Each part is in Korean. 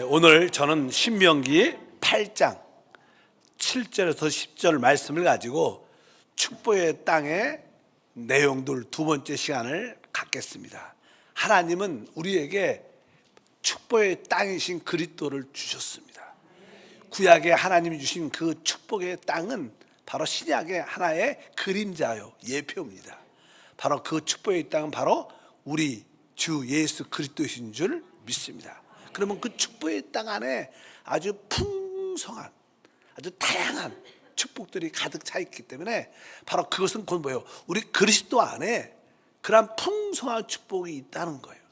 오늘 저는 신명기 8장 7절에서 10절 말씀을 가지고 축복의 땅의 내용들 두 번째 시간을 갖겠습니다. 하나님은 우리에게 축복의 땅이신 그리스도를 주셨습니다. 구약에 하나님이 주신 그 축복의 땅은 바로 신약의 하나의 그림자요, 예표입니다. 바로 그 축복의 땅은 바로 우리 주 예수 그리스도이신 줄 믿습니다. 그러면 그 축복의 땅 안에 아주 풍성한, 아주 다양한 축복들이 가득 차 있기 때문에 바로 그것은 곧 뭐예요? 우리 그리스도 안에 그런 풍성한 축복이 있다는 거예요.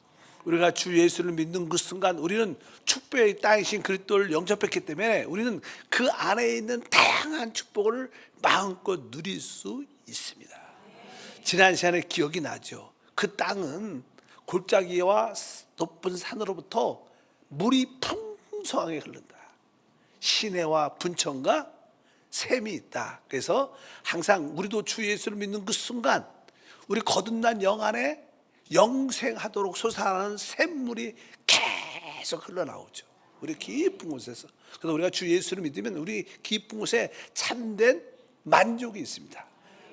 우리가 주 예수를 믿는 그 순간 우리는 축복의 땅이신 그리스도를 영접했기 때문에 우리는 그 안에 있는 다양한 축복을 마음껏 누릴 수 있습니다. 지난 시간에 기억이 나죠. 그 땅은 골짜기와 높은 산으로부터 물이 풍성하게 흐른다. 시내와 분천과 샘이 있다. 그래서 항상 우리도 주 예수를 믿는 그 순간 우리 거듭난 영 안에 영생하도록 솟아나는 샘물이 계속 흘러나오죠. 우리 깊은 곳에서. 그래서 우리가 주 예수를 믿으면 우리 깊은 곳에 참된 만족이 있습니다.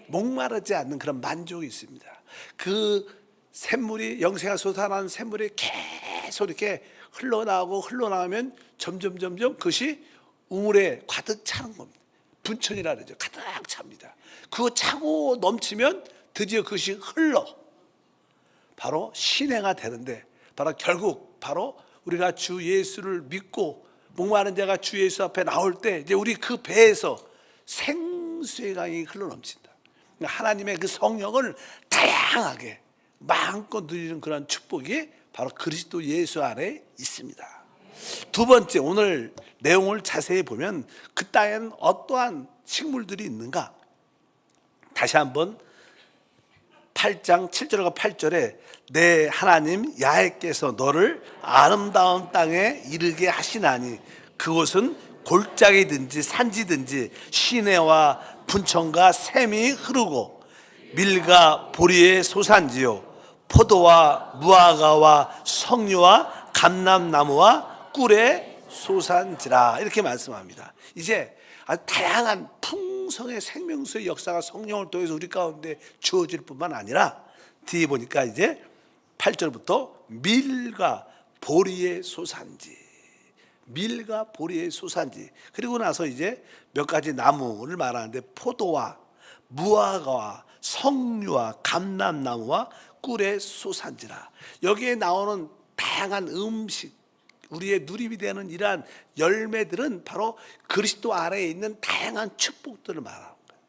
목마르지 않는 그런 만족이 있습니다. 그 샘물이, 영생아 솟아나는 샘물이 계속 이렇게 흘러나오면 점점 그것이 우물에 가득 차는 겁니다. 분천이라 그러죠. 가득 찹니다. 그거 차고 넘치면 드디어 그것이 흘러 바로 신해가 되는데, 바로 결국 바로 우리가 주 예수를 믿고 목마른 자가 주 예수 앞에 나올 때 이제 우리 그 배에서 생수의 강이 흘러넘친다. 하나님의 그 성령을 다양하게 마음껏 누리는 그런 축복이 바로 그리스도 예수 안에 있습니다. 두 번째, 오늘 내용을 자세히 보면 그 땅에는 어떠한 식물들이 있는가? 다시 한번 8장 7절과 8절에 내 하나님 야훼께서 너를 아름다운 땅에 이르게 하시나니 그곳은 골짜기든지 산지든지 시내와 분천과 샘이 흐르고 밀과 보리의 소산지요 포도와 무화과와 석류와 감람나무와 꿀의 소산지라, 이렇게 말씀합니다. 이제 아주 다양한 풍성의 생명수의 역사가 성령을 통해서 우리 가운데 주어질 뿐만 아니라 뒤에 보니까 이제 8절부터 밀과 보리의 소산지, 밀과 보리의 소산지, 그리고 나서 이제 몇 가지 나무를 말하는데 포도와 무화과와 석류와 감람나무와 꿀의 소산지라. 여기에 나오는 다양한 음식, 우리의 누림이 되는 이러한 열매들은 바로 그리스도 안에 있는 다양한 축복들을 말하는 거예요.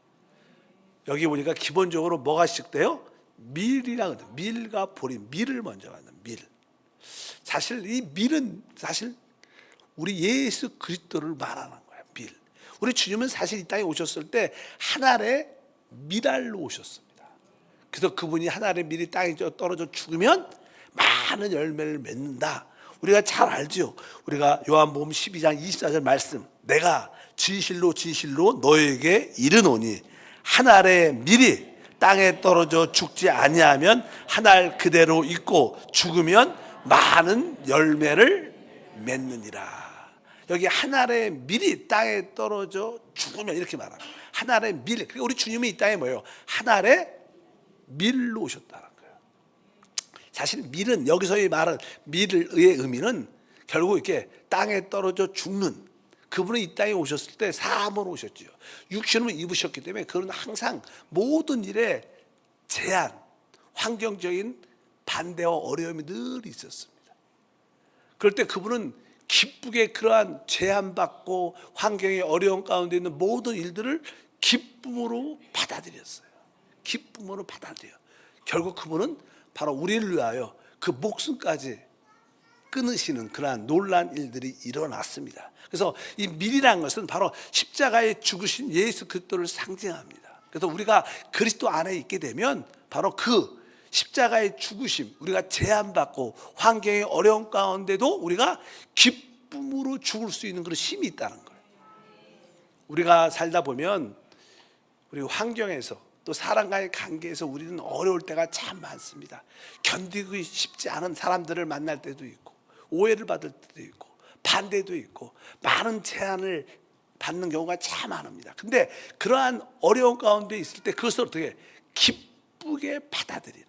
여기 보니까 기본적으로 뭐가 시작돼요? 밀이라고 해요. 밀과 보리, 밀을 먼저 만든 밀. 사실 이 밀은 사실 우리 예수 그리스도를 말하는 거예요. 밀. 우리 주님은 사실 이 땅에 오셨을 때 한 알의 밀알로 오셨습니다. 그래서 그분이 한 알의 밀이 땅에 떨어져 죽으면 많은 열매를 맺는다. 우리가 잘 알죠. 우리가 요한복음 12장 24절 말씀, 내가 진실로 너에게 이르노니 한 알의 밀이 땅에 떨어져 죽지 아니하면 한 알 그대로 있고 죽으면 많은 열매를 맺느니라. 여기 한 알의 밀이 땅에 떨어져 죽으면 이렇게 말합니다. 한 알의 밀. 그러니까 우리 주님이 이 땅에 뭐예요? 한 알의 밀로 오셨다는 거예요. 사실 밀은, 여기서의 말은 밀의 의미는 결국 이렇게 땅에 떨어져 죽는, 그분은 이 땅에 오셨을 때 사람으로 오셨죠. 육신을 입으셨기 때문에 그는 항상 모든 일에 제한, 환경적인 반대와 어려움이 늘 있었습니다. 그럴 때 그분은 기쁘게 그러한 제한받고 환경의 어려움 가운데 있는 모든 일들을 기쁨으로 받아들였어요. 기쁨으로 받아들여요. 결국 그분은 바로 우리를 위하여 그 목숨까지 끊으시는 그러한 놀라운 일들이 일어났습니다. 그래서 이 밀이라는 것은 바로 십자가에 죽으신 예수 그리스도를 상징합니다. 그래서 우리가 그리스도 안에 있게 되면 바로 그 십자가의 죽으심, 우리가 제한받고 환경의 어려움 가운데도 우리가 기쁨으로 죽을 수 있는 그런 힘이 있다는 거예요. 우리가 살다 보면 우리 환경에서 또 사람과의 관계에서 우리는 어려울 때가 참 많습니다. 견디기 쉽지 않은 사람들을 만날 때도 있고 오해를 받을 때도 있고 반대도 있고 많은 제한을 받는 경우가 참 많습니다. 근데 그러한 어려운 가운데 있을 때 그것을 어떻게 기쁘게 받아들이는,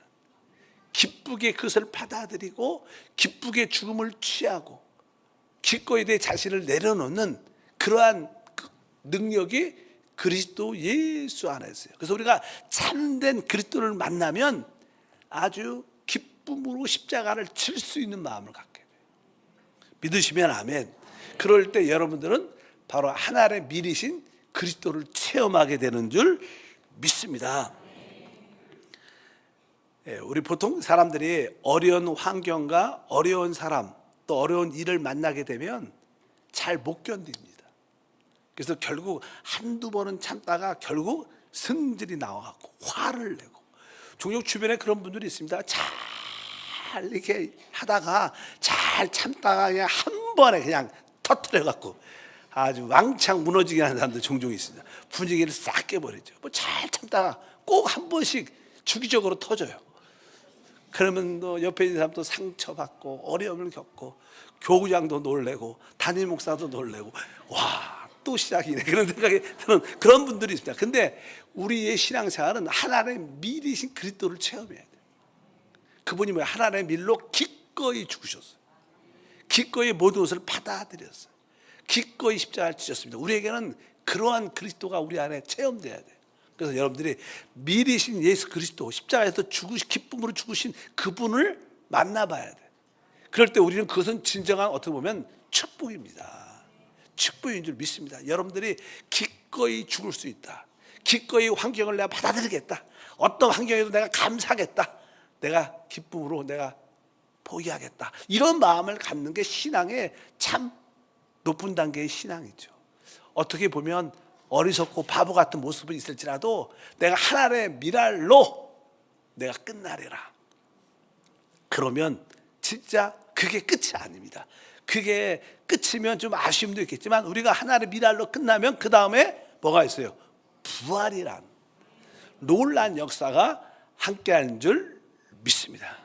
기쁘게 그것을 받아들이고 기쁘게 죽음을 취하고 기꺼이 내 자신을 내려놓는 그러한 능력이 그리스도 예수 안에 있어요. 그래서 우리가 참된 그리스도를 만나면 아주 기쁨으로 십자가를 질 수 있는 마음을 갖게 돼요. 믿으시면 아멘. 그럴 때 여러분들은 바로 하나님의 미리신 그리스도를 체험하게 되는 줄 믿습니다. 우리 보통 사람들이 어려운 환경과 어려운 사람 또 어려운 일을 만나게 되면 잘 못 견딥니다. 그래서 결국 한두 번은 참다가 결국 성질이 나와갖고 화를 내고, 종종 주변에 그런 분들이 있습니다. 잘 이렇게 하다가 잘 참다가 그냥 한 번에 그냥 터뜨려갖고 아주 왕창 무너지게 하는 사람들 종종 있습니다. 분위기를 싹 깨버리죠. 뭐 잘 참다가 꼭 한 번씩 주기적으로 터져요. 그러면 또 옆에 있는 사람도 상처받고 어려움을 겪고 교구장도 놀래고 담임 목사도 놀래고 와, 또 시작이네 그런 생각이 드는 그런 분들이 있습니다. 근데 우리의 신앙생활은 하나님의 미리신 그리스도를 체험해야 돼요. 그분이 뭐예요? 하나님의 밀로 기꺼이 죽으셨어요. 기꺼이 모든 것을 받아들였어요. 기꺼이 십자가를 지셨습니다. 우리에게는 그러한 그리스도가 우리 안에 체험돼야 돼요. 그래서 여러분들이 미리신 예수 그리스도, 십자가에서 기쁨으로 죽으신 그분을 만나봐야 돼요. 그럴 때 우리는 그것은 진정한 어떻게 보면 축복입니다. 축복인 줄 믿습니다. 여러분들이 기꺼이 죽을 수 있다. 기꺼이 환경을 내가 받아들이겠다. 어떤 환경에도 내가 감사하겠다. 내가 기쁨으로 내가 포기하겠다. 이런 마음을 갖는 게 신앙의 참 높은 단계의 신앙이죠. 어떻게 보면 어리석고 바보 같은 모습은 있을지라도 내가 하나님의 미랄로 내가 끝나리라. 그러면 진짜 그게 끝이 아닙니다. 그게 끝이면 좀 아쉬움도 있겠지만 우리가 하나님의 미랄로 끝나면 그 다음에 뭐가 있어요? 부활이란 놀라운 역사가 함께하는 줄 믿습니다.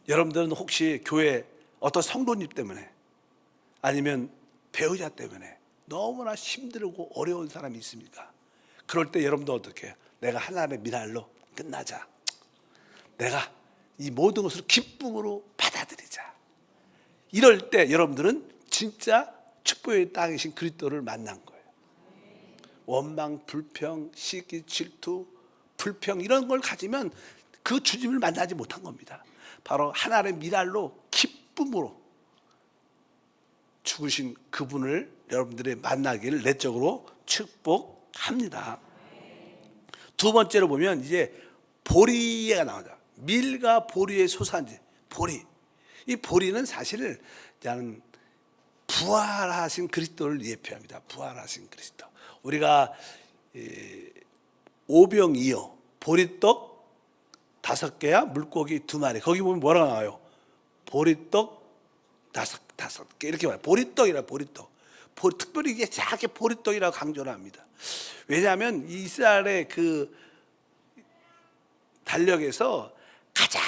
여러분들은 혹시 교회 어떤 성도님 때문에 아니면 배우자 때문에 너무나 힘들고 어려운 사람이 있습니까? 그럴 때 여러분도 어떻게 해요? 내가 하나님의 미랄로 끝나자. 내가 이 모든 것을 기쁨으로 받아들이자. 이럴 때 여러분들은 진짜 축복의 땅이신 그리스도를 만난 거예요. 원망, 불평, 시기, 질투, 불평 이런 걸 가지면 그 주님을 만나지 못한 겁니다. 바로 하나님의 미랄로 기쁨으로 죽으신 그분을 여러분들이 만나기를 내적으로 축복합니다. 두 번째로 보면 이제 보리가 나오죠. 밀과 보리의 소산지. 보리. 이 보리는 사실 저는 부활하신 그리스도를 예표합니다. 부활하신 그리스도. 우리가 오병이어 보리떡 5개야 물고기 2마리. 거기 보면 뭐라고 나와요? 보리떡 5개 이렇게 말해요. 보리떡이라 보리떡. 특별히 이게 작게 보리떡이라고 강조를 합니다. 왜냐하면 이스라엘의 그 달력에서 가장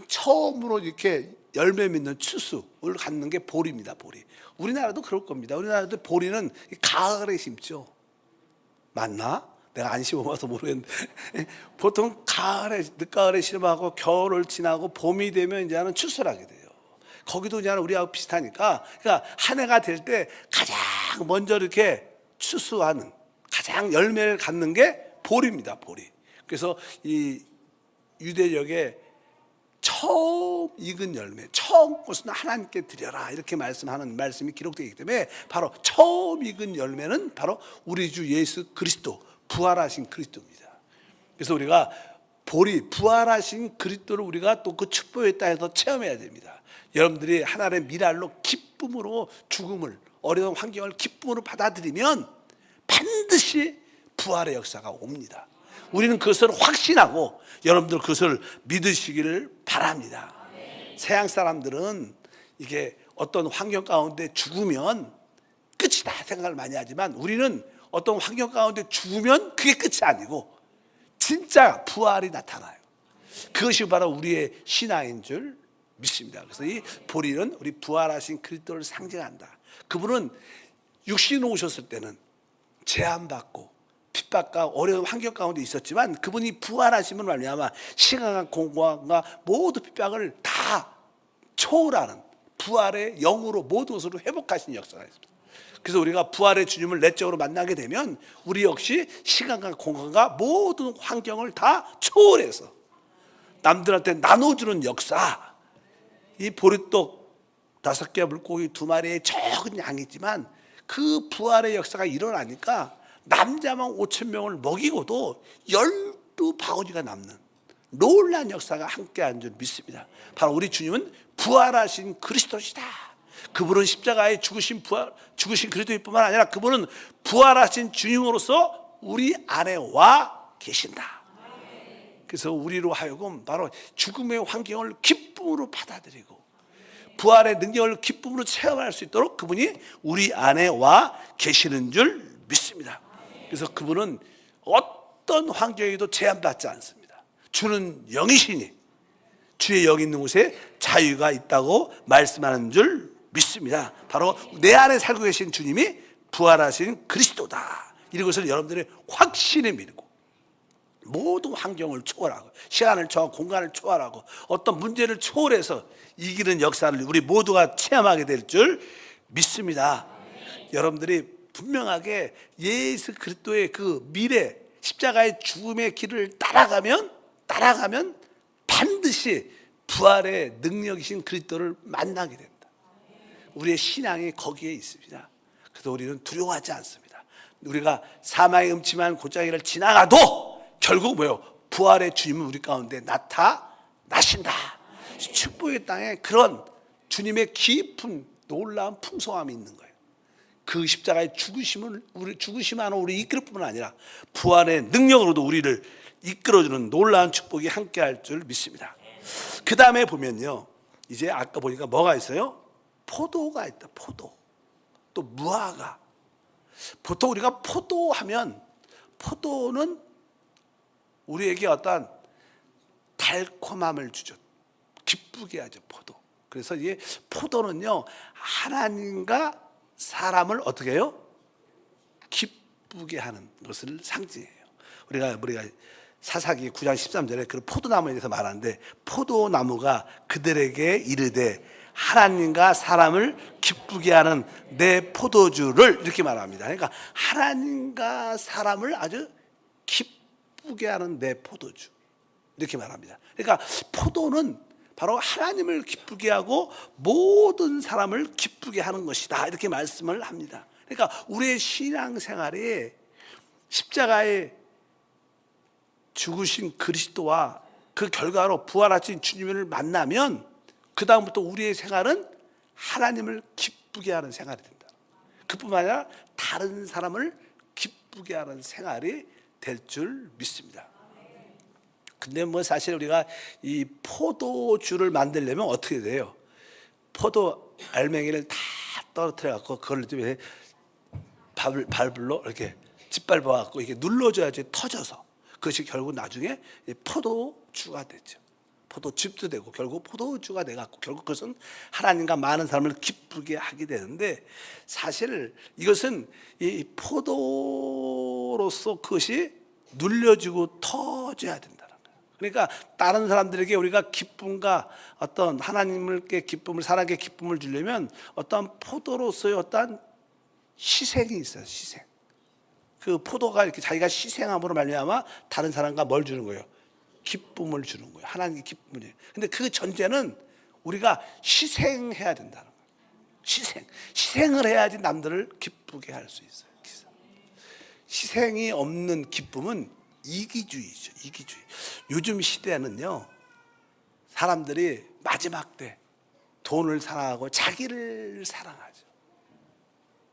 처음으로 이렇게 열매 맺는 추수를 갖는 게 보리입니다. 보리. 우리나라도 그럴 겁니다. 우리나라도 보리는 가을에 심죠. 맞나? 내가 안 심어봐서 모르겠는데 보통 가을에 늦가을에 심어하고 겨울을 지나고 봄이 되면 이제는 추수를 하게 돼요. 거기도 이제 우리하고 비슷하니까 그러니까 한 해가 될 때 가장 먼저 이렇게 추수하는 가장 열매를 갖는 게 보리입니다. 보리. 그래서 이 유대력에 처음 익은 열매, 처음 것은 하나님께 드려라 이렇게 말씀하는 말씀이 기록되기 때문에 바로 처음 익은 열매는 바로 우리 주 예수 그리스도 부활하신 그리스도입니다. 그래서 우리가 보리 부활하신 그리스도를 우리가 또 그 축복의 땅에서 체험해야 됩니다. 여러분들이 하나님의 미랄로 기쁨으로 죽음을 어려운 환경을 기쁨으로 받아들이면 반드시 부활의 역사가 옵니다. 우리는 그것을 확신하고 여러분들 그것을 믿으시기를 바랍니다. 서양 사람들은 이게 어떤 환경 가운데 죽으면 끝이다 생각을 많이 하지만 우리는 어떤 환경 가운데 죽으면 그게 끝이 아니고 진짜 부활이 나타나요. 그것이 바로 우리의 신앙인 줄 믿습니다. 그래서 이 보리는 우리 부활하신 그리스도를 상징한다. 그분은 육신으로 오셨을 때는 제한받고 핍박과 어려운 환경 가운데 있었지만 그분이 부활하심을 말미암아 시간과 공간과 모든 핍박을 다 초월하는 부활의 영으로 모든 것으로 회복하신 역사가 있습니다. 그래서 우리가 부활의 주님을 내적으로 만나게 되면 우리 역시 시간과 공간과 모든 환경을 다 초월해서 남들한테 나눠주는 역사. 이 보리떡 5개 물고기 2마리의 적은 양이지만 그 부활의 역사가 일어나니까 남자만 5,000명을 먹이고도 12바구니가 남는 놀라운 역사가 함께한 줄 믿습니다. 바로 우리 주님은 부활하신 그리스도시다. 그분은 십자가에 죽으신 그리스도뿐만 아니라 그분은 부활하신 주님으로서 우리 안에 와 계신다. 그래서 우리로 하여금 바로 죽음의 환경을 기쁨으로 받아들이고 부활의 능력을 기쁨으로 체험할 수 있도록 그분이 우리 안에 와 계시는 줄 믿습니다. 그래서 그분은 어떤 환경에도 제한받지 않습니다. 주는 영이시니 주의 영 있는 곳에 자유가 있다고 말씀하는 줄 믿습니다. 바로 내 안에 살고 계신 주님이 부활하신 그리스도다. 이것을 여러분들이 확신에 믿고 모든 환경을 초월하고 시간을 초월하고 공간을 초월하고 어떤 문제를 초월해서 이기는 역사를 우리 모두가 체험하게 될 줄 믿습니다. 여러분들이 분명하게 예수 그리스도의 그 미래 십자가의 죽음의 길을 따라가면 반드시 부활의 능력이신 그리스도를 만나게 된다. 우리의 신앙이 거기에 있습니다. 그래서 우리는 두려워하지 않습니다. 우리가 사망의 음침한 골짜기를 지나가도 결국 뭐예요? 부활의 주님은 우리 가운데 나타나신다. 축복의 땅에 그런 주님의 깊은 놀라운 풍성함이 있는 거예요. 그 십자가의 죽으심만으로 우리 이끌 뿐만 아니라 부활의 능력으로도 우리를 이끌어주는 놀라운 축복이 함께할 줄 믿습니다. 그 다음에 보면요, 이제 아까 보니까 뭐가 있어요? 포도가 있다. 포도. 또 무화과. 보통 우리가 포도하면 포도는 우리에게 어떤 달콤함을 주죠. 기쁘게 하죠. 포도. 그래서 이 포도는요, 하나님과 사람을 어떻게 해요? 기쁘게 하는 것을 상징해요. 우리가 사사기 9장 13절에 그 포도나무에 대해서 말하는데 포도나무가 그들에게 이르되 하나님과 사람을 기쁘게 하는 내 포도주를 이렇게 말합니다. 그러니까 하나님과 사람을 아주 기쁘게 하는 내 포도주 이렇게 말합니다. 그러니까 포도는 바로 하나님을 기쁘게 하고 모든 사람을 기쁘게 하는 것이다 이렇게 말씀을 합니다. 그러니까 우리의 신앙생활에 십자가에 죽으신 그리스도와 그 결과로 부활하신 주님을 만나면 그 다음부터 우리의 생활은 하나님을 기쁘게 하는 생활이 된다. 그뿐만 아니라 다른 사람을 기쁘게 하는 생활이 될 줄 믿습니다. 근데 뭐 사실 우리가 이 포도주를 만들려면 어떻게 돼요? 포도 알맹이를 다 떨어뜨려 갖고 그걸 좀 발로 이렇게 짓밟아 갖고 이렇게 눌러줘야지 터져서 그것이 결국 나중에 포도주가 되죠. 포도즙도 되고 결국 포도주가 돼갖고 결국 그것은 하나님과 많은 사람을 기쁘게 하게 되는데 사실 이것은 이 포도로서 그것이 눌려지고 터져야 된다는 거예요. 그러니까 다른 사람들에게 우리가 기쁨과 어떤 하나님께 기쁨을 사랑의 기쁨을 주려면 어떤 포도로서의 어떤 희생이 있어요. 희생. 그 포도가 이렇게 자기가 희생함으로 말미암아 다른 사람과 뭘 주는 거예요? 기쁨을 주는 거예요. 하나님의 기쁨이에요. 근데 그 전제는 우리가 희생해야 된다는 거예요. 희생을 해야지 남들을 기쁘게 할 수 있어요. 희생이 없는 기쁨은 이기주의죠. 이기주의. 요즘 시대는요, 사람들이 마지막 때 돈을 사랑하고 자기를 사랑하죠.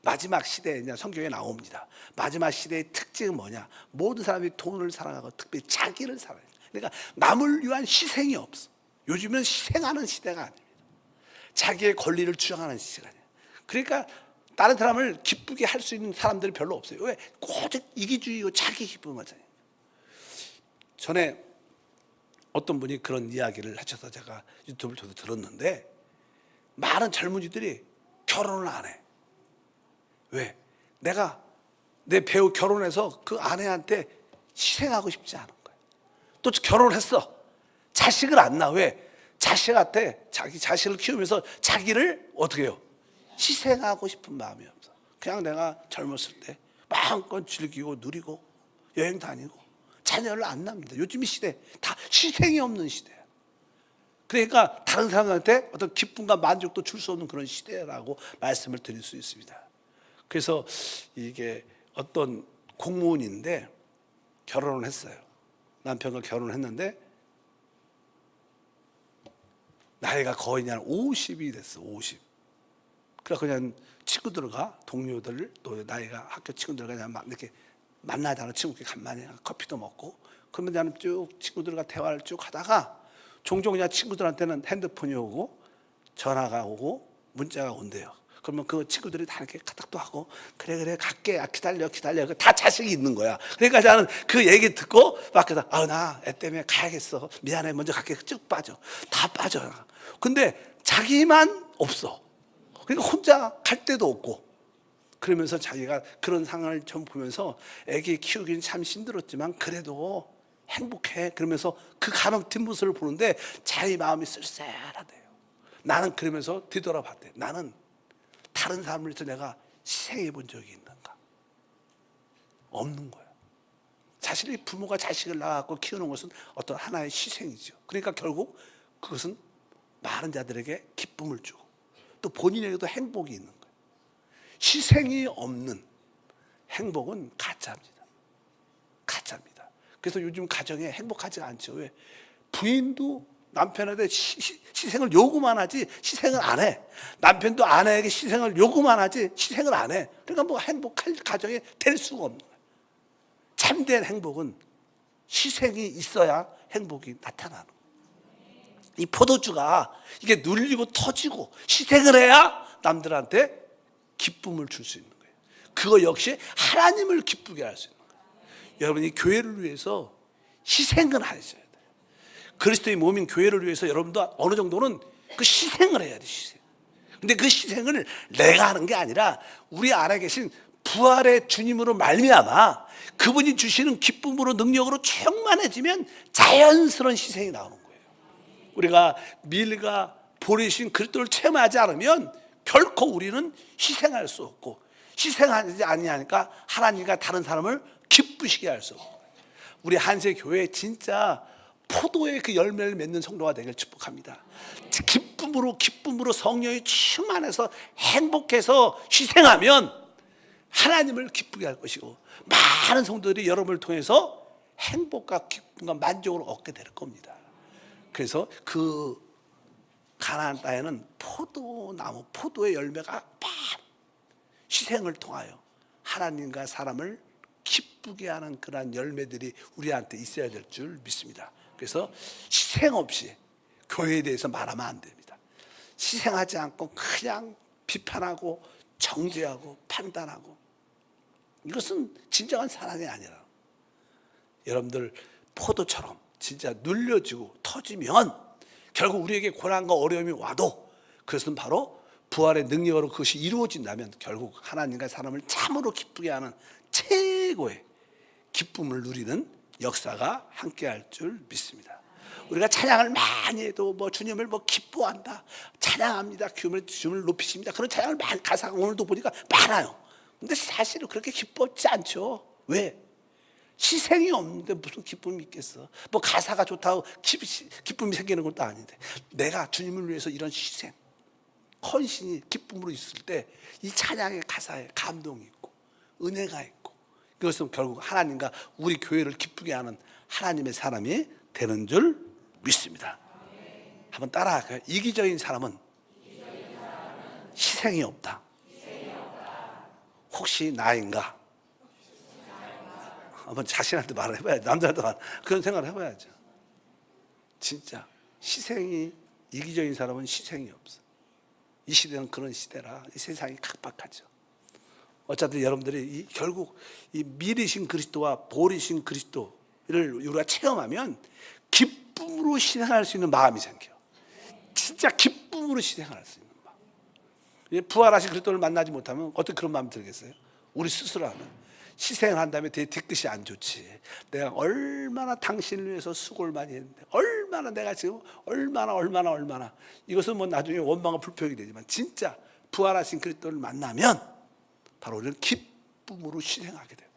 마지막 시대에 성경에 나옵니다. 마지막 시대의 특징은 뭐냐? 모든 사람이 돈을 사랑하고 특별히 자기를 사랑해요. 그러니까 남을 위한 희생이 없어. 요즘은 희생하는 시대가 아닙니다. 자기의 권리를 주장하는 시간이에요. 그러니까 다른 사람을 기쁘게 할 수 있는 사람들이 별로 없어요. 왜? 오직 이기주의고 자기 기쁨을 하잖아요. 전에 어떤 분이 그런 이야기를 하셔서 제가 유튜브를 통해서 들었는데, 많은 젊은이들이 결혼을 안 해. 왜? 내가 내 배우 결혼해서 그 아내한테 희생하고 싶지 않은 거야. 또 결혼했어. 자식을 안 낳아. 왜? 자식한테, 자기 자식을 키우면서 자기를 어떻게 해요? 희생하고 싶은 마음이 없어. 그냥 내가 젊었을 때 마음껏 즐기고 누리고 여행 다니고 자녀를 안 낳습니다. 요즘 이 시대 다 희생이 없는 시대야. 그러니까 다른 사람한테 어떤 기쁨과 만족도 줄 수 없는 그런 시대라고 말씀을 드릴 수 있습니다. 그래서 이게 어떤 공무원인데 결혼을 했어요. 남편과 결혼을 했는데 나이가 거의 그냥 50이 됐어. 50. 그래서 그냥 친구들과 동료들, 또 나이가 학교 친구들과 그냥 막 이렇게 만나지 않은 친구끼리 간만에 커피도 먹고, 그러면 나는 쭉 친구들과 대화를 쭉 하다가 종종 그냥 친구들한테는 핸드폰이 오고 전화가 오고 문자가 온대요. 그러면 그 친구들이 다 이렇게 카톡도 하고, 그래 갈게, 기다려 다 자식이 있는 거야. 그러니까 나는 그 얘기 듣고 밖에서 나 애 때문에 가야겠어, 미안해, 먼저 갈게, 쭉 빠져. 다 빠져요. 근데 자기만 없어. 그러니까 혼자 갈 데도 없고, 그러면서 자기가 그런 상황을 좀 보면서 애기 키우기는 참 힘들었지만 그래도 행복해. 그러면서 그 가는 뒷모습을 보는데 자기 마음이 쓸쓸하대요. 나는 그러면서 뒤돌아봤대. 나는 다른 사람을 위해서 내가 희생해 본 적이 있는가? 없는 거야. 사실 부모가 자식을 낳아갖고 키우는 것은 어떤 하나의 희생이죠. 그러니까 결국 그것은 많은 자들에게 기쁨을 주고 또 본인에게도 행복이 있는 거예요. 희생이 없는 행복은 가짜입니다. 가짜입니다. 그래서 요즘 가정에 행복하지 않죠. 왜? 부인도 남편한테 희생을 요구만 하지 희생을 안 해. 남편도 아내에게 희생을 요구만 하지 희생을 안 해. 그러니까 뭐 행복할 가정이 될 수가 없는 거예요. 참된 행복은 희생이 있어야 행복이 나타나는 거예요. 이 포도주가 이게 눌리고 터지고 희생을 해야 남들한테 기쁨을 줄 수 있는 거예요. 그거 역시 하나님을 기쁘게 할 수 있는 거예요. 여러분이 교회를 위해서 희생을 하셔야 돼요. 그리스도의 몸인 교회를 위해서 여러분도 어느 정도는 그 희생을 해야 돼요. 희생. 근데 그 희생을 내가 하는 게 아니라 우리 안에 계신 부활의 주님으로 말미암아 그분이 주시는 기쁨으로 능력으로 충만해지면 자연스러운 희생이 나오는 거예요. 우리가 밀과 보리신 그리스도를 체험하지 않으면 결코 우리는 희생할 수 없고, 희생하지 아니하니까 하나님과 다른 사람을 기쁘시게 할 수 없고, 우리 한세 교회 진짜 포도의 그 열매를 맺는 성도가 되길 축복합니다. 기쁨으로 성령이 충만해서 행복해서 희생하면 하나님을 기쁘게 할 것이고, 많은 성도들이 여러분을 통해서 행복과 기쁨과 만족을 얻게 될 겁니다. 그래서 그 가나안 땅에는 포도나무, 포도의 열매가 막 희생을 통하여 하나님과 사람을 기쁘게 하는 그러한 열매들이 우리한테 있어야 될 줄 믿습니다. 그래서 희생 없이 교회에 대해서 말하면 안 됩니다. 희생하지 않고 그냥 비판하고 정죄하고 판단하고, 이것은 진정한 사랑이 아니라, 여러분들 포도처럼 진짜 눌려지고 터지면 결국 우리에게 고난과 어려움이 와도 그것은 바로 부활의 능력으로 그것이 이루어진다면 결국 하나님과 사람을 참으로 기쁘게 하는 최고의 기쁨을 누리는 역사가 함께할 줄 믿습니다. 우리가 찬양을 많이 해도 주님을 기뻐한다, 찬양합니다, 주님을 높이십니다, 그런 찬양을 많이, 가사가 오늘도 보니까 많아요. 근데 사실은 그렇게 기뻤지 않죠. 왜? 희생이 없는데 무슨 기쁨이 있겠어. 가사가 좋다고 기쁨이 생기는 것도 아닌데, 내가 주님을 위해서 이런 희생, 헌신이 기쁨으로 있을 때 이 찬양의 가사에 감동이 있고 은혜가 있고, 그것은 결국 하나님과 우리 교회를 기쁘게 하는 하나님의 사람이 되는 줄 믿습니다. 한번 따라할까요? 이기적인 사람은 희생이 없다. 혹시 나인가? 한번 자신한테 말을 해봐야죠. 남자도 그런 생각을 해봐야죠. 진짜 희생이, 이기적인 사람은 희생이 없어. 이 시대는 그런 시대라 이 세상이 각박하죠. 어차피 여러분들이 결국 이 밀이신 그리스도와 보리신 그리스도를 우리가 체험하면 기쁨으로 실행할 수 있는 마음이 생겨요. 진짜 기쁨으로 실행할 수 있는 마음. 부활하신 그리스도를 만나지 못하면 어떻게 그런 마음이 들겠어요? 우리 스스로 하는 희생을 한다면 되게 뒤끝이 안 좋지. 내가 얼마나 당신을 위해서 수고를 많이 했는데, 얼마나 내가 지금 얼마나 이것은 뭐 나중에 원망과 불평이 되지만, 진짜 부활하신 그리스도를 만나면 바로 우리는 기쁨으로 실행하게 되고,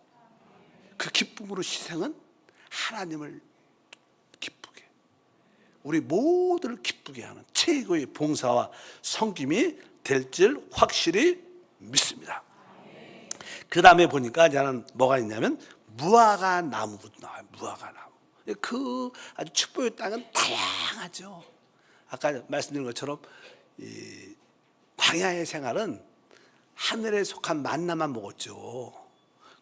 그 기쁨으로 실행은 하나님을 기쁘게, 우리 모두를 기쁘게 하는 최고의 봉사와 섬김이 될 줄 확실히 믿습니다. 그 다음에 보니까 저는 뭐가 있냐면 무화과 나무도 나와요. 무화과 나무. 그 아주 축복의 땅은 다양하죠. 아까 말씀드린 것처럼 이 광야의 생활은 하늘에 속한 만나만 먹었죠.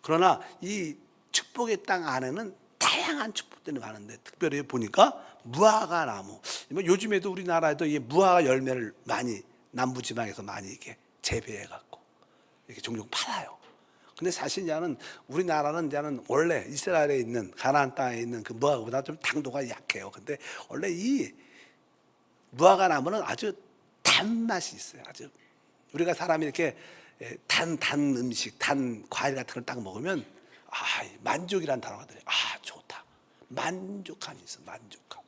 그러나 이 축복의 땅 안에는 다양한 축복들이 많은데, 특별히 보니까 무화과 나무. 요즘에도 우리나라에도 이 무화과 열매를 많이 남부지방에서 많이 이렇게 재배해 갖고 이렇게 종종 팔아요. 근데 사실 이제는 우리나라는 이제는 원래 이스라엘에 있는 가나안 땅에 있는 그 무화과보다 좀 당도가 약해요. 근데 원래 이 무화과 나무는 아주 단맛이 있어요. 아주 우리가 사람이 이렇게 단 음식, 단 과일 같은 걸 딱 먹으면 만족이라는 단어가 들어요. 좋다. 만족감이 있어. 만족감.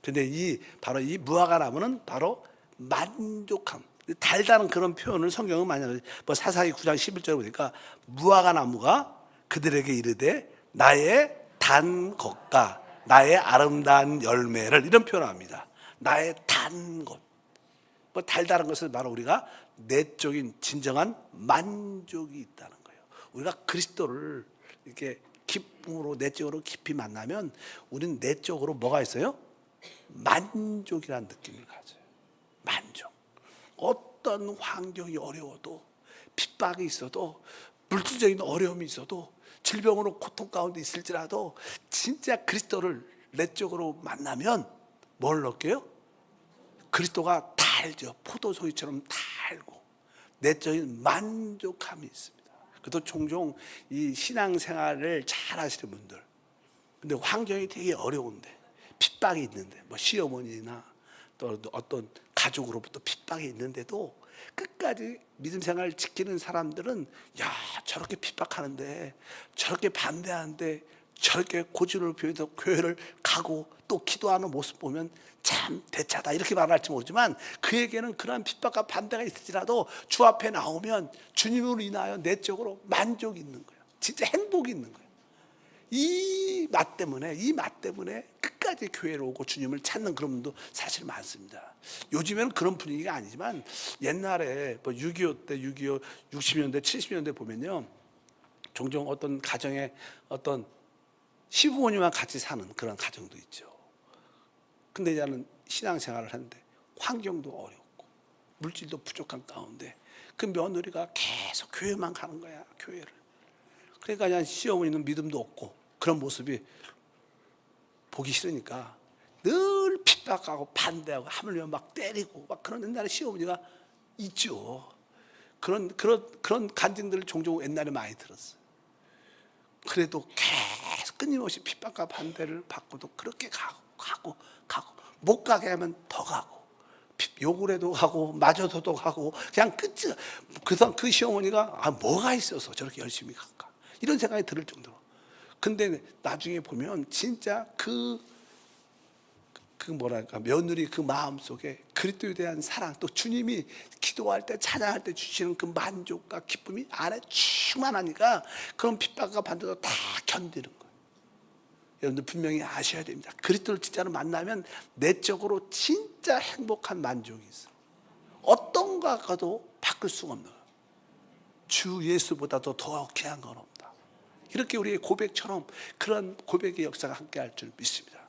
근데 바로 이 무화과 나무는 바로 만족함. 달다는 그런 표현을 성경은 많이 하죠. 사사기 9장 11절에 보니까 무화과 나무가 그들에게 이르되 나의 단 것과 나의 아름다운 열매를, 이런 표현을 합니다. 나의 단 것. 달다는 것은 바로 우리가 내적인 진정한 만족이 있다는 거예요. 우리가 그리스도를 이렇게 기쁨으로 내적으로 깊이 만나면 우리는 내적으로 뭐가 있어요? 만족이라는 느낌을 가져요. 만족. 어떤 환경이 어려워도, 핍박이 있어도, 물질적인 어려움이 있어도, 질병으로 고통 가운데 있을지라도 진짜 그리스도를 내적으로 만나면 뭘 얻게요? 그리스도가 달죠. 포도송이처럼 달고 내적인 만족함이 있습니다. 그래도 종종 이 신앙생활을 잘 하시는 분들, 근데 환경이 되게 어려운데, 핍박이 있는데, 시어머니나 또 어떤 가족으로부터 핍박이 있는데도 끝까지 믿음 생활을 지키는 사람들은, 저렇게 핍박하는데, 저렇게 반대하는데, 저렇게 고집을 부여해서 교회를 가고 또 기도하는 모습 보면 참 대차다, 이렇게 말할지 모르지만, 그에게는 그러한 핍박과 반대가 있을지라도 주 앞에 나오면 주님으로 인하여 내적으로 만족이 있는 거예요. 진짜 행복이 있는 거예요. 이 맛 때문에 끝까지 교회로 오고 주님을 찾는 그런 분도 사실 많습니다. 요즘에는 그런 분위기가 아니지만, 옛날에 6.25 때, 60년대, 70년대 보면요, 종종 어떤 가정에 어떤 시부모님과 같이 사는 그런 가정도 있죠. 근데 이제는 신앙생활을 하는데 환경도 어렵고 물질도 부족한 가운데 그 며느리가 계속 교회만 가는 거야, 교회를. 그러니까 그냥 시어머니는 믿음도 없고 그런 모습이 보기 싫으니까 늘 핍박하고 반대하고, 하물며 막 때리고 막 그런 옛날에 시어머니가 있죠. 그런 간증들을 종종 옛날에 많이 들었어요. 그래도 계속 끊임없이 핍박과 반대를 받고도 그렇게 가고 못 가게 하면 더 가고, 욕을 해도 가고 맞아서도 가고, 그냥 끝이. 그래서 그 시어머니가 뭐가 있어서 저렇게 열심히 갈까, 이런 생각이 들을 정도로. 근데 나중에 보면 진짜 며느리 그 마음 속에 그리스도에 대한 사랑, 또 주님이 기도할 때 찬양할 때 주시는 그 만족과 기쁨이 안에 충만하니까 그런 핍박과 반대도 다 견디는 거예요. 여러분들 분명히 아셔야 됩니다. 그리스도를 진짜로 만나면 내적으로 진짜 행복한 만족이 있어요. 어떤 것과도 바꿀 수가 없는 거예요. 주 예수보다도 더 귀한 건 없다. 이렇게 우리의 고백처럼 그런 고백의 역사가 함께할 줄 믿습니다.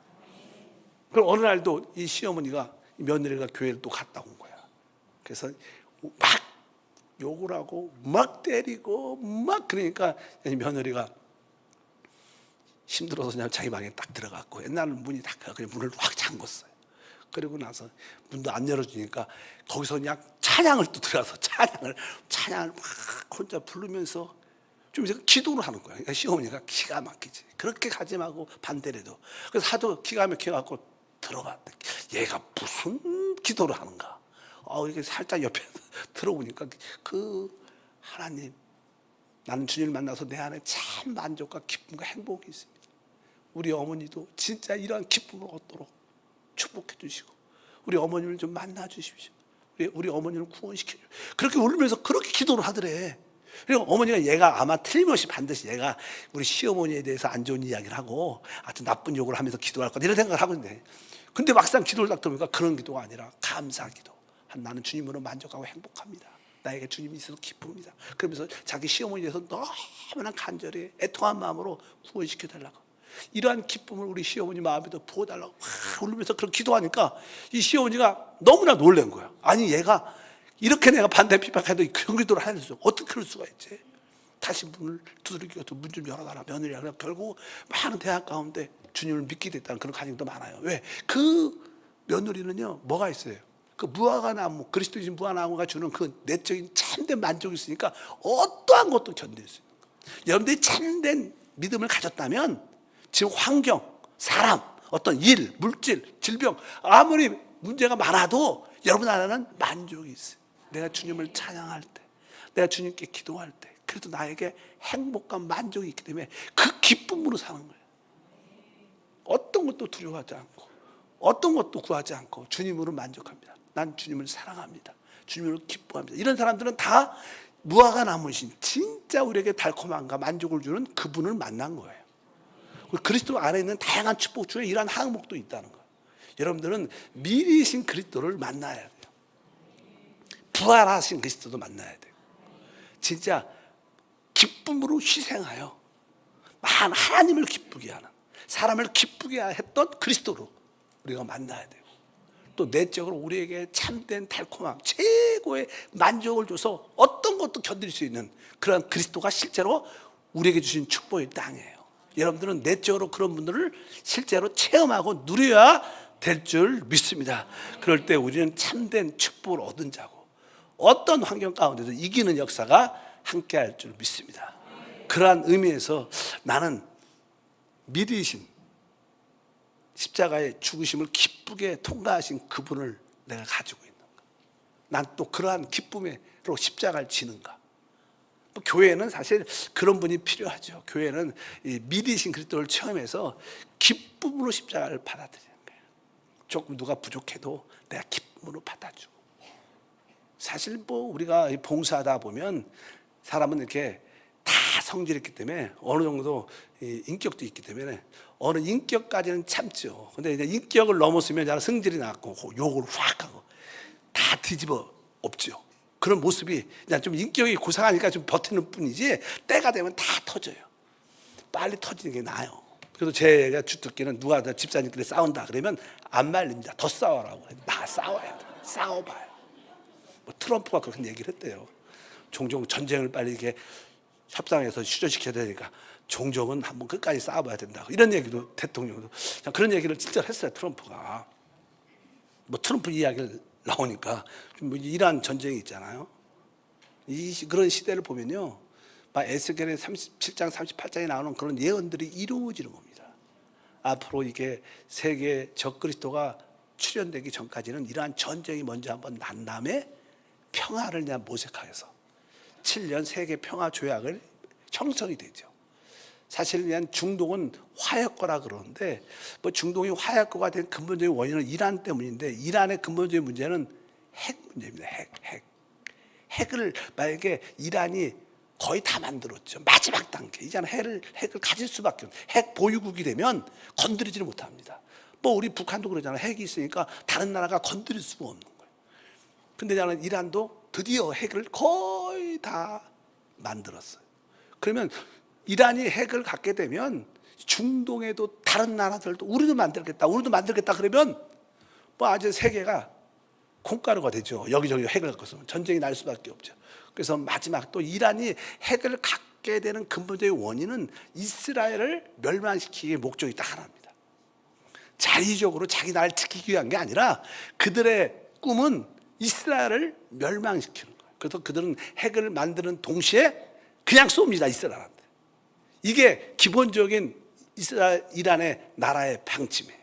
그럼 어느 날도 이 시어머니가, 이 며느리가 교회를 또 갔다 온 거야. 그래서 막 욕을 하고 막 때리고 막, 그러니까 며느리가 힘들어서 그냥 자기 방에 딱 들어갔고, 옛날은 문이 다 그냥 문을 확 잠궜어요. 그리고 나서 문도 안 열어주니까 거기서 그냥 찬양을 또 들어가서 찬양을 막 혼자 부르면서 좀 이제 기도를 하는 거야. 그러니까 시어머니가 기가 막히지. 그렇게 가지 말고 반대로 해도. 그래서 하도 기가 막혀갖고 들어봤대. 얘가 무슨 기도를 하는가. 이렇게 살짝 옆에 들어보니까 하나님, 나는 주님을 만나서 내 안에 참 만족과 기쁨과 행복이 있습니다. 우리 어머니도 진짜 이러한 기쁨을 얻도록 축복해 주시고 우리 어머님을 좀 만나 주십시오. 우리 어머니를 구원시켜 주십시오. 그렇게 울면서 그렇게 기도를 하더래. 그리고 어머니가 얘가 아마 틀림없이 반드시 얘가 우리 시어머니에 대해서 안 좋은 이야기를 하고 하여튼 나쁜 욕을 하면서 기도할 거다 이런 생각을 하고 있는데, 근데 막상 기도를 딱 들으니까 그런 기도가 아니라 감사 기도. 나는 주님으로 만족하고 행복합니다. 나에게 주님이 있어서 기쁩니다. 그러면서 자기 시어머니에 대해서 너무나 간절히 애통한 마음으로 구원시켜달라고, 이러한 기쁨을 우리 시어머니 마음에도 부어달라고 막 울면서 그렇게 기도하니까 이 시어머니가 너무나 놀란 거야. 아니 얘가 이렇게 내가 반대 핍박해도 그런 기도를 하는 수 어떻게 그럴 수가 있지. 다시 문을 두드리고 문 좀 열어달라 며느리라. 결국 많은 대학 가운데 주님을 믿게 됐다는 그런 가정도 많아요. 왜? 그 며느리는요 뭐가 있어요? 그 무화과나무, 그리스도인 무화과나무가 주는 그 내적인 참된 만족이 있으니까 어떠한 것도 견딜 수 있는 거예요. 여러분들이 참된 믿음을 가졌다면 지금 환경, 사람, 어떤 일, 물질, 질병 아무리 문제가 많아도 여러분 안에는 만족이 있어요. 내가 주님을 찬양할 때, 내가 주님께 기도할 때 그래도 나에게 행복과 만족이 있기 때문에 그 기쁨으로 사는 거예요. 어떤 것도 두려워하지 않고 어떤 것도 구하지 않고 주님으로 만족합니다. 난 주님을 사랑합니다. 주님으로 기뻐합니다. 이런 사람들은 다 무화과 나무신 진짜 우리에게 달콤함과 만족을 주는 그분을 만난 거예요. 그리스도 안에 있는 다양한 축복 중에 이러한 항목도 있다는 거예요. 여러분들은 미리신 그리스도를 만나야 돼요. 부활하신 그리스도도 만나야 돼요. 진짜 기쁨으로 희생하여 하나님을 기쁘게 하는, 사람을 기쁘게 했던 그리스도로 우리가 만나야 돼요. 또 내적으로 우리에게 참된 달콤함, 최고의 만족을 줘서 어떤 것도 견딜 수 있는 그런 그리스도가 실제로 우리에게 주신 축복의 땅이에요. 여러분들은 내적으로 그런 분들을 실제로 체험하고 누려야 될 줄 믿습니다. 그럴 때 우리는 참된 축복을 얻은 자고 어떤 환경 가운데도 이기는 역사가 함께할 줄 믿습니다. 그러한 의미에서 나는 미리신 십자가의 죽으심을 기쁘게 통과하신 그분을 내가 가지고 있는가? 난 또 그러한 기쁨으로 십자가를 지는가? 교회는 사실 그런 분이 필요하죠. 교회는 미리신 그리스도를 체험해서 기쁨으로 십자가를 받아들이는 거예요. 조금 누가 부족해도 내가 기쁨으로 받아주고. 사실 우리가 봉사하다 보면 사람은 이렇게 다 성질이 있기 때문에 어느 정도 인격도 있기 때문에 어느 인격까지는 참죠. 근데 이제 인격을 넘었으면 나는 성질이 나고 욕을 확 하고 다 뒤집어 엎죠. 그런 모습이 그냥 좀 인격이 고상하니까 좀 버티는 뿐이지 때가 되면 다 터져요. 빨리 터지는 게 나아요. 그래서 제가 주특기는 누가 집사님끼리 싸운다 그러면 안 말립니다. 더 싸워라고. 나 싸워야 돼. 싸워봐요. 트럼프가 그렇게 얘기를 했대요. 종종 전쟁을 빨리 이렇게 협상해서 휴전시켜야 되니까 종종은 한번 끝까지 싸워봐야 된다. 이런 얘기도 대통령도 그런 얘기를 진짜 했어요. 트럼프가. 트럼프 이야기를 나오니까 이란 전쟁이 있잖아요. 그런 시대를 보면요, 에스겔의 37장 38장에 나오는 그런 예언들이 이루어지는 겁니다. 앞으로 이게 세계 적그리스도가 출현되기 전까지는 이러한 전쟁이 먼저 한번 난 다음에 평화를 그냥 모색하여서 7년 세계 평화 조약을 형성이 되죠. 사실 그냥 중동은 화약고라 그러는데 중동이 화약고가 된 근본적인 원인은 이란 때문인데 이란의 근본적인 문제는 핵 문제입니다. 핵을 만약에 이란이 거의 다 만들었죠. 마지막 단계. 이제는 핵을 가질 수밖에 없어요. 핵 보유국이 되면 건드리지를 못합니다. 우리 북한도 그러잖아요. 핵이 있으니까 다른 나라가 건드릴 수가 없는 거예요. 근데 저는 이란도 드디어 핵을 거의 다 만들었어요. 그러면 이란이 핵을 갖게 되면 중동에도 다른 나라들도 우리도 만들겠다 그러면 아주 세계가 콩가루가 되죠. 여기저기 핵을 갖고 있으면 전쟁이 날 수밖에 없죠. 그래서 마지막 또 이란이 핵을 갖게 되는 근본적인 원인은 이스라엘을 멸망시키기의 목적이 딱 하나입니다. 자의적으로 자기 나라를 지키기 위한 게 아니라 그들의 꿈은 이스라엘을 멸망시키는 거예요. 그래서 그들은 핵을 만드는 동시에 그냥 쏩니다, 이스라엘한테. 이게 기본적인 이란의 나라의 방침이에요.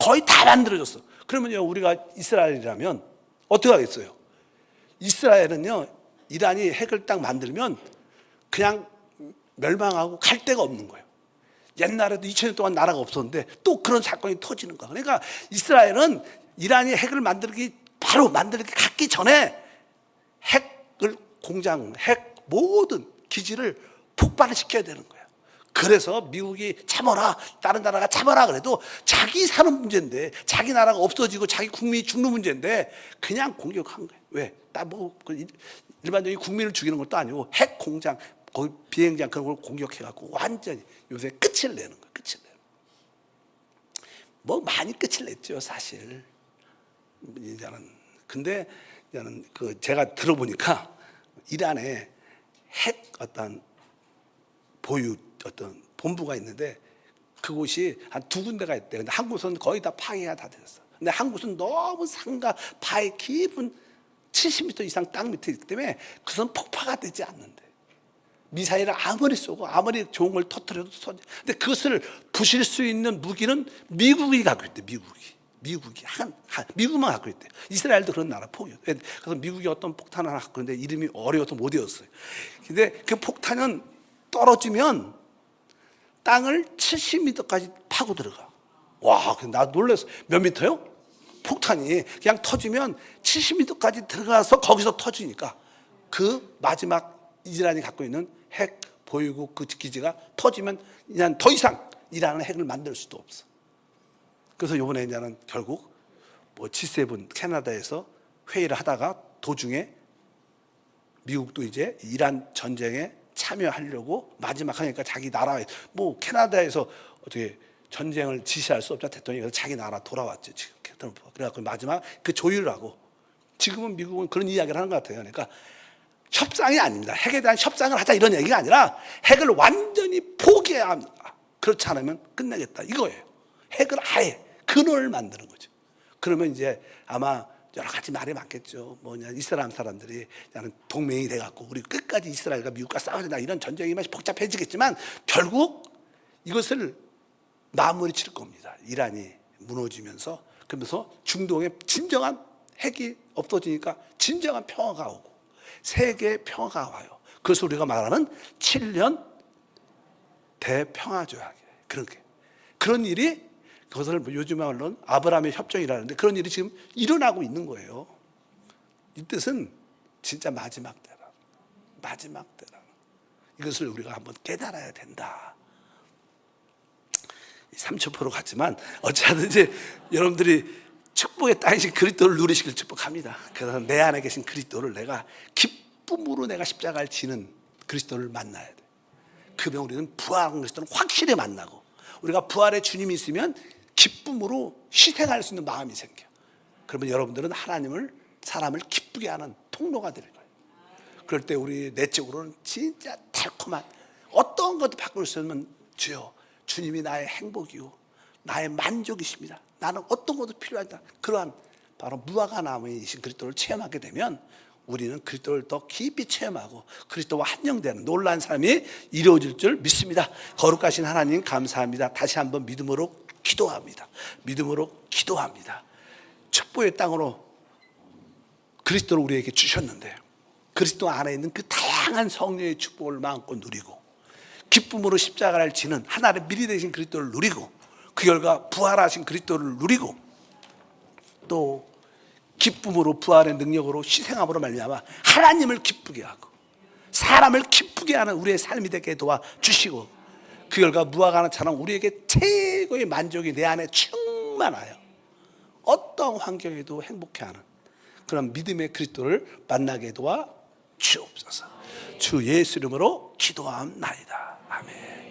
거의 다 만들어졌어. 그러면요, 우리가 이스라엘이라면 어떻게 하겠어요? 이스라엘은요, 이란이 핵을 딱 만들면 그냥 멸망하고 갈 데가 없는 거예요. 옛날에도 2000년 동안 나라가 없었는데 또 그런 사건이 터지는 거야. 그러니까 이스라엘은 이란이 핵을 바로 만들기 갖기 전에 핵을 핵 모든 기지를 폭발을 시켜야 되는 거예요. 그래서 미국이 참아라, 다른 나라가 참아라 그래도 자기 사는 문제인데, 자기 나라가 없어지고 자기 국민이 죽는 문제인데 그냥 공격한 거예요. 왜? 일반적인 국민을 죽이는 것도 아니고 핵 공장, 거기 비행장 그런 걸 공격해갖고 완전히 요새 끝을 내는 거예요. 끝을 내는. 뭐 많이 끝을 냈죠, 사실. 근데 제가 들어보니까 이란에 핵 보유 본부가 있는데 그곳이 한 2군데가 있대. 근데 한 곳은 거의 다 파괴가 다 됐어. 근데 한 곳은 너무 산과 바위 깊은 70m 이상 땅 밑에 있기 때문에 그것은 폭파가 되지 않는데, 미사일을 아무리 쏘고 아무리 좋은 걸 터뜨려도 근데 그것을 부실 수 있는 무기는 미국이 갖고 있대. 미국만 갖고 있대. 이스라엘도 그런 나라 포기요. 그래서 미국이 어떤 폭탄 하나 갖고 있는데 이름이 어려워서 못 외웠어요. 근데 그 폭탄은 떨어지면 땅을 70m까지 파고 들어가. 와, 나 놀랐어. 몇 미터요? 폭탄이 그냥 터지면 70m까지 들어가서 거기서 터지니까 그 마지막 이란이 갖고 있는 핵 보유국 그 기지가 터지면 그냥 더 이상 이란은 핵을 만들 수도 없어. 그래서 이번에 이제는 결국 G7 캐나다에서 회의를 하다가 도중에 미국도 이제 이란 전쟁에 참여하려고 마지막 하니까 자기 나라에 캐나다에서 어떻게 전쟁을 지시할 수 없다 대통령이 그래서 자기 나라 돌아왔죠, 지금 트럼프가. 그래갖고 마지막 그 조율을 하고, 지금은 미국은 그런 이야기를 하는 것 같아요. 그러니까 협상이 아닙니다. 핵에 대한 협상을 하자 이런 얘기가 아니라 핵을 완전히 포기해야 합니다. 그렇지 않으면 끝내겠다 이거예요. 핵을 아예 근원을 만드는 거죠. 그러면 이제 아마 여러 가지 말이 많겠죠. 이스라엘 사람들이 나는 동맹이 돼갖고 우리 끝까지 이스라엘과 미국과 싸워야 된다 이런 전쟁이 복잡해지겠지만 결국 이것을 마무리 칠 겁니다. 이란이 무너지면서. 그러면서 중동에 진정한 핵이 없어지니까 진정한 평화가 오고 세계 평화가 와요. 그래서 우리가 말하는 7년 대평화조약이에요. 그런 일이, 그것을 요즘 말로는 아브라함의 협정이라는데 그런 일이 지금 일어나고 있는 거예요. 이 뜻은 진짜 마지막 때라. 이것을 우리가 한번 깨달아야 된다. 3초 같지만 어찌하든지 여러분들이 축복의 땅이신 그리스도를 누리시길 축복합니다. 그래서 내 안에 계신 그리스도를 내가 기쁨으로 내가 십자가를 지는 그리스도를 만나야 돼. 그러면 우리는 부활한 그리스도를 확실히 만나고, 우리가 부활의 주님이 있으면 기쁨으로 희생할 수 있는 마음이 생겨. 그러면 여러분들은 사람을 기쁘게 하는 통로가 될 거예요. 그럴 때 우리 내적으로는 진짜 달콤한 어떤 것도 바꿀 수 없는 주여, 주님이 나의 행복이요 나의 만족이십니다. 나는 어떤 것도 필요하다. 그러한 바로 무화과 나무이신 그리스도를 체험하게 되면 우리는 그리스도를 더 깊이 체험하고 그리스도와 한영되는 놀라운 삶이 이루어질 줄 믿습니다. 거룩하신 하나님 감사합니다. 다시 한번 믿음으로 기도합니다. 축복의 땅으로 그리스도를 우리에게 주셨는데 그리스도 안에 있는 그 다양한 성령의 축복을 마음껏 누리고 기쁨으로 십자가를 지는 하나님의 미리 되신 그리스도를 누리고 그 결과 부활하신 그리스도를 누리고 또 기쁨으로 부활의 능력으로 희생함으로 말미암아 하나님을 기쁘게 하고 사람을 기쁘게 하는 우리의 삶이 되게 도와주시고 그 결과 무화과나처럼 우리에게 최고의 만족이 내 안에 충만하여 어떤 환경에도 행복해하는 그런 믿음의 그리스도를 만나게 도와주옵소서. 주 예수 이름으로 기도함나이다. 아멘.